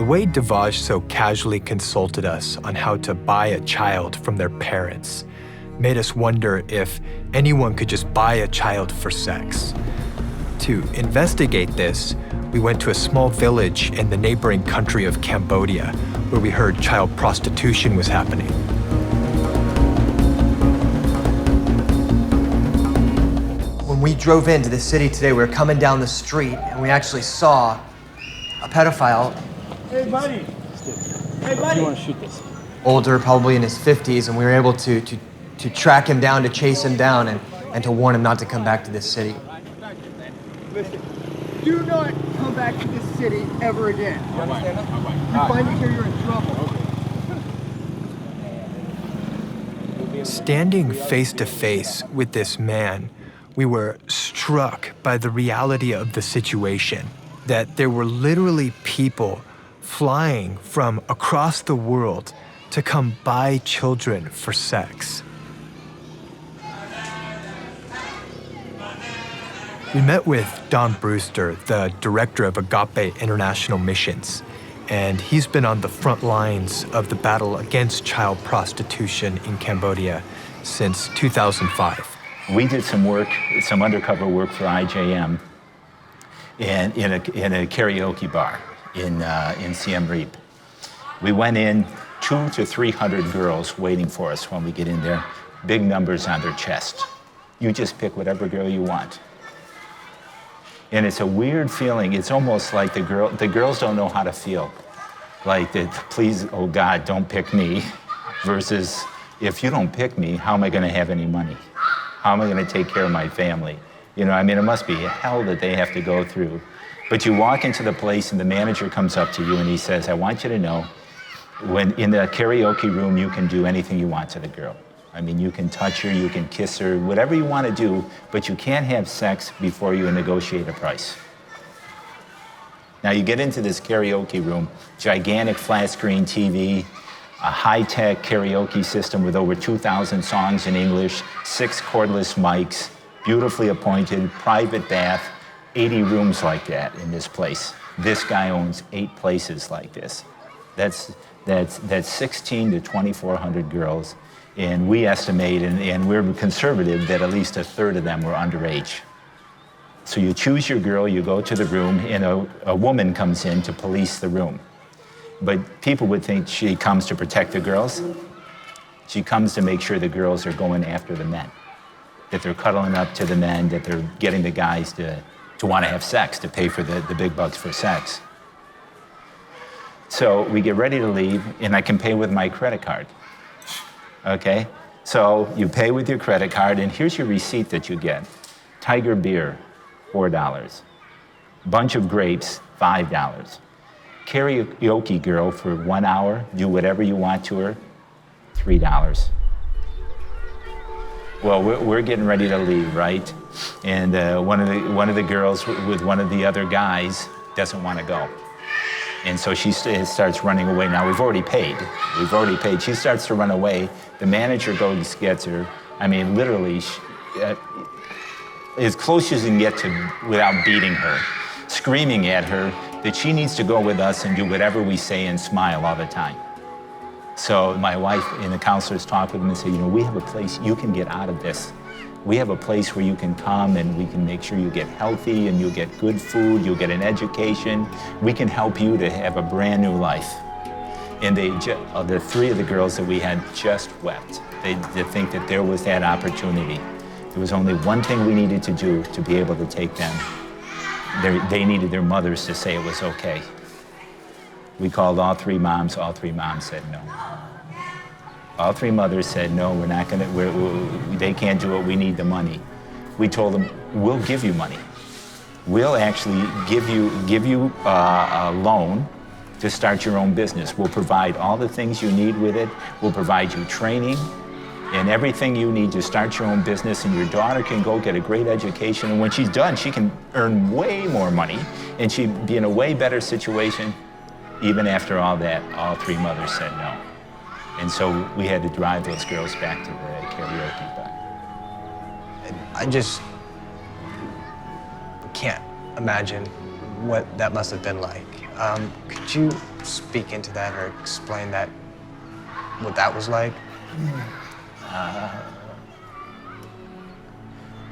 The way Devaj so casually consulted us on how to buy a child from their parents made us wonder if anyone could just buy a child for sex. To investigate this, we went to a small village in the neighboring country of Cambodia, where we heard child prostitution was happening. When we drove into the city today, we were coming down the street and we actually saw a pedophile. Hey, buddy. Hey, buddy. You want to shoot this? Older, probably in his 50s, and we were able to track him down, to chase him down, and to warn him not to come back to this city. Listen, do not come back to this city ever again. You understand that? You find me here, you're in trouble. Standing face to face with this man, we were struck by the reality of the situation, that there were literally people flying from across the world to come buy children for sex. We met with Don Brewster, the director of Agape International Missions, and he's been on the front lines of the battle against child prostitution in Cambodia since 2005. We did some work, some undercover work for IJM in a karaoke bar in Siem Reap. We went in, 200 to 300 girls waiting for us when we get in there, big numbers on their chest. You just pick whatever girl you want. And it's a weird feeling. It's almost like the girls don't know how to feel. Like, please, oh God, don't pick me, versus, if you don't pick me, how am I gonna have any money? How am I gonna take care of my family? You know, I mean, it must be hell that they have to go through. But you walk into the place and the manager comes up to you and he says, I want you to know, when in the karaoke room, you can do anything you want to the girl. I mean, you can touch her, you can kiss her, whatever you want to do, but you can't have sex before you negotiate a price. Now you get into this karaoke room, gigantic flat screen TV, a high-tech karaoke system with over 2,000 songs in English, 6 cordless mics, beautifully appointed, private bath, 80 rooms like that in this place. This guy owns 8 places like this. That's 16 to 2,400 girls. And we estimate, and we're conservative, that at least a third of them were underage. So you choose your girl, you go to the room, and a woman comes in to police the room. But people would think she comes to protect the girls. She comes to make sure the girls are going after the men, that they're cuddling up to the men, that they're getting the guys to want to have sex, to pay for the big bucks for sex. So we get ready to leave, and I can pay with my credit card. Okay, so you pay with your credit card, and here's your receipt that you get. Tiger beer, $4. Bunch of grapes, $5. Karaoke girl for 1 hour, do whatever you want to her, $3. Well, we're getting ready to leave, right? And one of the girls with one of the other guys doesn't want to go. And so she starts running away. Now, we've already paid. She starts to run away. The manager goes, gets her. I mean, literally, as close as you can get to without beating her, screaming at her that she needs to go with us and do whatever we say and smile all the time. So my wife and the counselors talk with them and say, you know, we have a place you can get out of this. We have a place where you can come and we can make sure you get healthy and you'll get good food, you'll get an education. We can help you to have a brand new life. And the 3 of the girls that we had just wept. They think that there was that opportunity. There was only one thing we needed to do to be able to take them. They needed their mothers to say it was okay. We called all 3 moms. All 3 moms said no. All 3 mothers said, no, we're not gonna, they can't do it, we need the money. We told them, we'll give you money. We'll actually give you a loan to start your own business. We'll provide all the things you need with it. We'll provide you training and everything you need to start your own business, and your daughter can go get a great education, and when she's done, she can earn way more money, and she'd be in a way better situation. Even after all that, all 3 mothers said no. And so we had to drive those girls back to the karaoke bar. I just can't imagine what that must have been like. Could you speak into that or explain that, what that was like?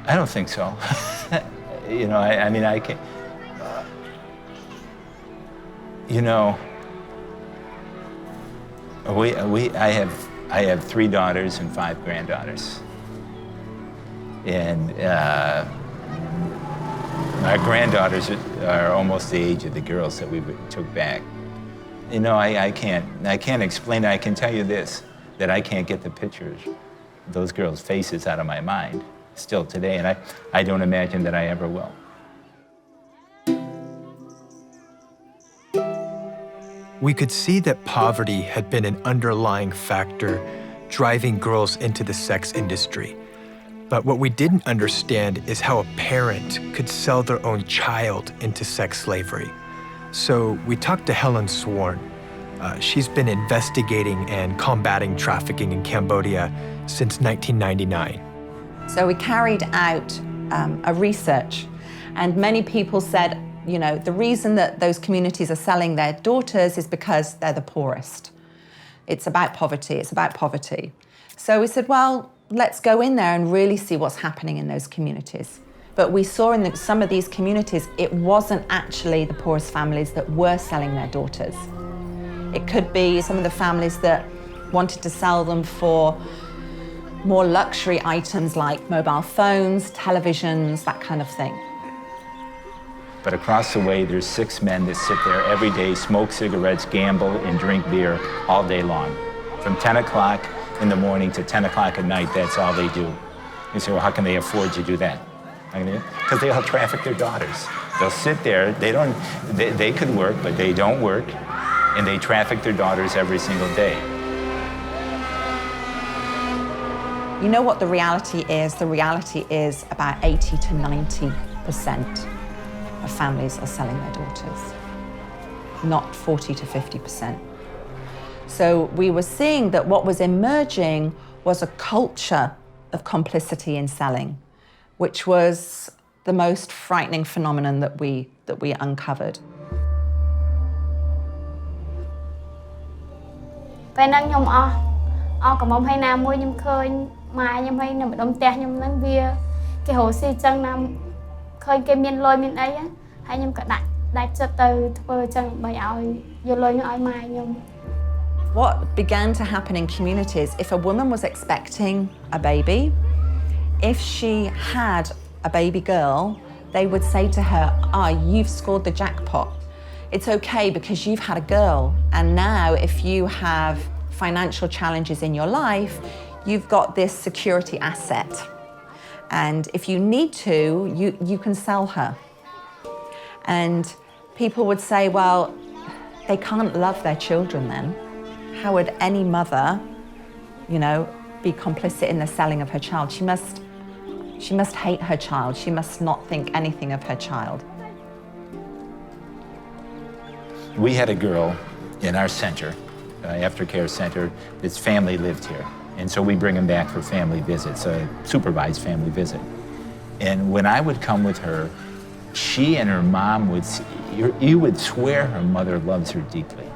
I don't think so. You know, I mean, I can't. You know, I have 3 daughters and 5 granddaughters, and our granddaughters are almost the age of the girls that we took back. You know, I can't explain it. I can tell you this, that I can't get the pictures, those girls' faces out of my mind still today, and I don't imagine that I ever will. We could see that poverty had been an underlying factor driving girls into the sex industry. But what we didn't understand is how a parent could sell their own child into sex slavery. So we talked to Helen Sworn. She's been investigating and combating trafficking in Cambodia since 1999. So we carried out a research, and many people said, you know, the reason that those communities are selling their daughters is because they're the poorest. It's about poverty, it's about poverty. So we said, well, let's go in there and really see what's happening in those communities. But we saw in some of these communities, it wasn't actually the poorest families that were selling their daughters. It could be some of the families that wanted to sell them for more luxury items like mobile phones, televisions, that kind of thing. But across the way, there's 6 men that sit there every day, smoke cigarettes, gamble, and drink beer all day long. From 10 o'clock in the morning to 10 o'clock at night, that's all they do. You say, well, how can they afford to do that? Because they all traffic their daughters. They'll sit there, they could work, but they don't work, and they traffic their daughters every single day. You know what the reality is? The reality is about 80 to 90% of families are selling their daughters, not 40 to 50%. So we were seeing that what was emerging was a culture of complicity in selling, which was the most frightening phenomenon that we uncovered. ពេលហ្នឹងខ្ញុំអស់កំមុំហើយណាមួយខ្ញុំឃើញម៉ែខ្ញុំហើយនៅម្ដុំផ្ទះខ្ញុំហ្នឹងវាគេរស់ស៊ីចឹងណាឃើញគេមានលុយមានអីហើយខ្ញុំក៏ដាច់ចិត្តទៅធ្វើចឹងដើម្បីឲ្យយកលុយនោះឲ្យម៉ែខ្ញុំ What began to happen in communities, if a woman was expecting a baby, if she had a baby girl, they would say to her, you've scored the jackpot. It's okay because you've had a girl, and now if you have financial challenges in your life, you've got this security asset. And if you need to, you can sell her. And people would say, well, they can't love their children then. How would any mother, you know, be complicit in the selling of her child? She must hate her child. She must not think anything of her child. We had a girl in our center, aftercare center, his family lived here. And so we bring him back for family visits, a supervised family visit. And when I would come with her, she and her mom you would swear her mother loves her deeply.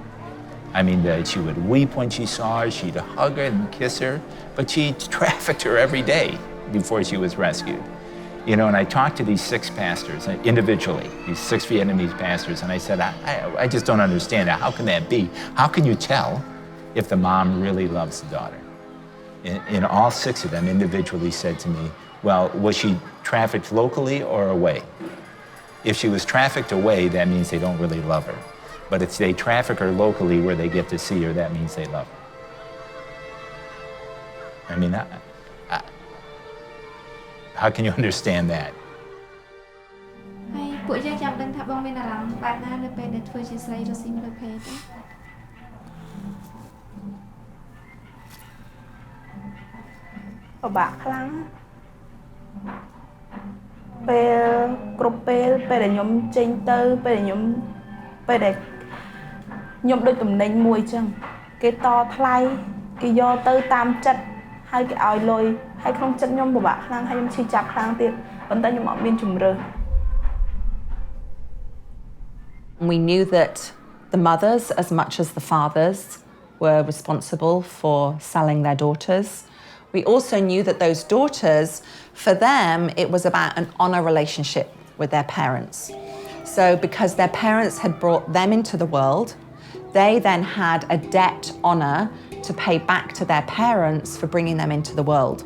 I mean, she would weep when she saw her, she'd hug her and kiss her, but she trafficked her every day before she was rescued. You know, and I talked to these 6 pastors individually, these 6 Vietnamese pastors, and I said, I just don't understand it. How can that be? How can you tell if the mom really loves the daughter? And all 6 of them individually said to me, well, was she trafficked locally or away? If she was trafficked away, that means they don't really love her. But if they traffic her locally where they get to see her, that means they love her. I mean, how can you understand that? ហើយពួកយើងចាំដឹងថាបងមានអារម្មណ៍បែបណានៅពេលដែលធ្វើជាស្រីរស់ស៊ីមនុស្សភេទទេពិបាកខ្លាំងពេលគ្រប់ពេលដែលខ្ញុំចេញទៅពេលដែលខ្ញុំដូចតំណែងមួយអញ្ចឹងគេតថ្លៃគេយកទៅតាមចិត្តហើយគេឲ្យលុយហើយក្នុងចិត្តខ្ញុំពិបាកខ្លាំងហើយខ្ញុំឈឺចាប់ខ្លាំងទៀតប៉ុន្តែខ្ញុំអត់មានជំរឿ We knew that the mothers as much as the fathers were responsible for selling their daughters. We also knew that those daughters, for them, it was about an honor relationship with their parents. So because their parents had brought them into the world, they then had a debt honor to pay back to their parents for bringing them into the world.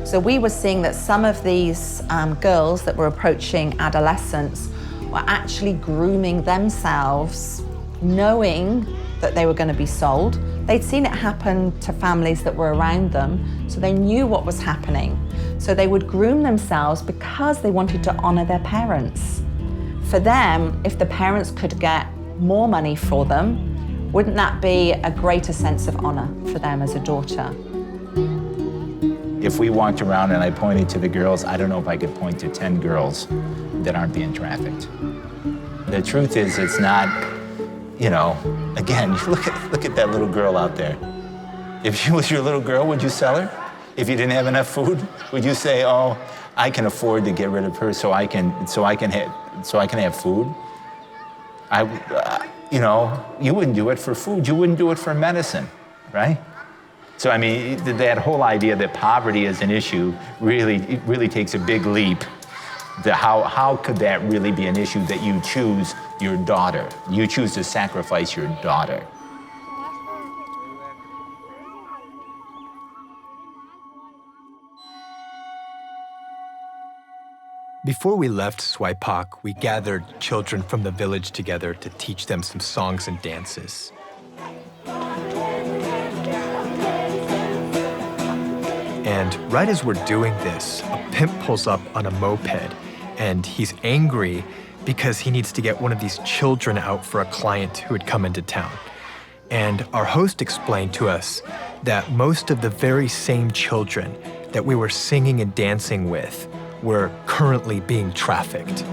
So we were seeing that some of these girls that were approaching adolescence were actually grooming themselves, knowing that they were going to be sold. They'd seen it happen to families that were around them, so they knew what was happening. So they would groom themselves because they wanted to honor their parents. For them, if the parents could get more money for them, wouldn't that be a greater sense of honor for them as a daughter? If we walked around and I pointed to the girls, I don't know if I could point to 10 girls that aren't being trafficked. The truth is, it's not, you know, again, look at that little girl out there. If she was your little girl, would you sell her? If you didn't have enough food, would you say, oh, I can afford to get rid of her so I can have food? You know, you wouldn't do it for food. You wouldn't do it for medicine, right? So I mean, that whole idea that poverty is an issue really takes a big leap. How could that really be an issue that you choose your daughter? You choose to sacrifice your daughter. Before we left Swaipak, we gathered children from the village together to teach them some songs and dances. And right as we're doing this, a pimp pulls up on a moped, and he's angry because he needs to get one of these children out for a client who had come into town. And our host explained to us that most of the very same children that we were singing and dancing with were currently being trafficked.